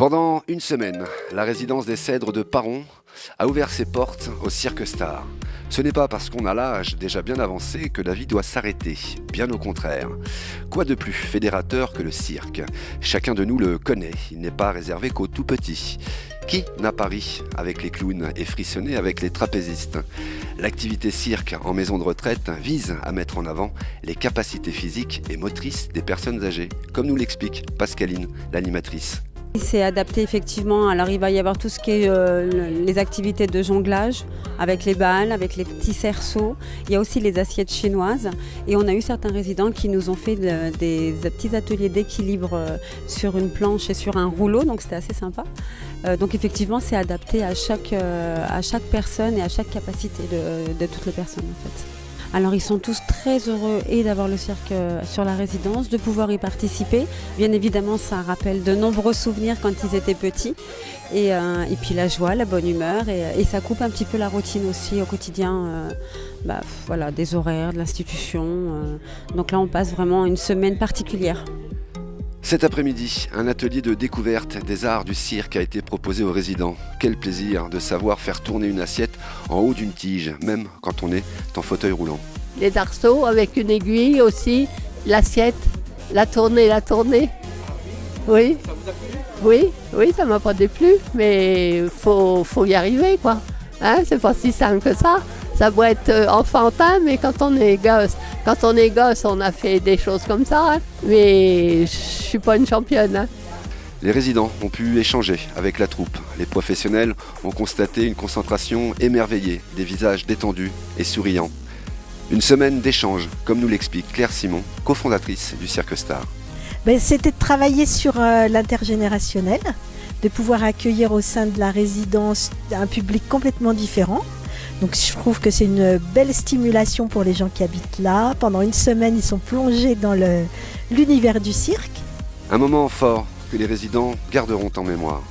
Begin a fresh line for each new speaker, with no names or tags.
Pendant une semaine, la résidence des Cèdres de Paron a ouvert ses portes au Cirque Star. Ce n'est pas parce qu'on a l'âge déjà bien avancé que la vie doit s'arrêter, bien au contraire. Quoi de plus fédérateur que le cirque? Chacun de nous le connaît, il n'est pas réservé qu'aux tout petits. Qui n'a pas ri avec les clowns et frissonné avec les trapézistes? L'activité cirque en maison de retraite vise à mettre en avant les capacités physiques et motrices des personnes âgées, comme nous l'explique Pascaline, l'animatrice.
C'est adapté effectivement, alors il va y avoir tout ce qui est les activités de jonglage avec les balles, avec les petits cerceaux. Il y a aussi les assiettes chinoises et on a eu certains résidents qui nous ont fait des petits ateliers d'équilibre sur une planche et sur un rouleau, donc c'était assez sympa. Donc effectivement c'est adapté à chaque personne et à chaque capacité de toutes les personnes en fait. Alors ils sont tous très heureux et d'avoir le cirque sur la résidence, de pouvoir y participer. Bien évidemment ça rappelle de nombreux souvenirs quand ils étaient petits. Et puis la joie, la bonne humeur et ça coupe un petit peu la routine aussi au quotidien voilà, des horaires, de l'institution. Donc là on passe vraiment une semaine particulière.
Cet après-midi, un atelier de découverte des arts du cirque a été proposé aux résidents. Quel plaisir de savoir faire tourner une assiette en haut d'une tige, même quand on est en fauteuil roulant.
Les arceaux avec une aiguille aussi, l'assiette, la tournée. Oui. Ça vous a plu? Oui, ça m'a pas déplu, mais faut y arriver quoi. Hein, c'est pas si simple que ça. Ça doit être enfantin, mais quand on est gosse, on a fait des choses comme ça. Hein. Mais je suis pas une championne. Hein.
Les résidents ont pu échanger avec la troupe. Les professionnels ont constaté une concentration émerveillée, des visages détendus et souriants. Une semaine d'échange, comme nous l'explique Claire Simon, cofondatrice du Cirque Star.
C'était de travailler sur l'intergénérationnel, de pouvoir accueillir au sein de la résidence un public complètement différent. Donc je trouve que c'est une belle stimulation pour les gens qui habitent là. Pendant une semaine, ils sont plongés dans l'univers du cirque.
Un moment fort que les résidents garderont en mémoire.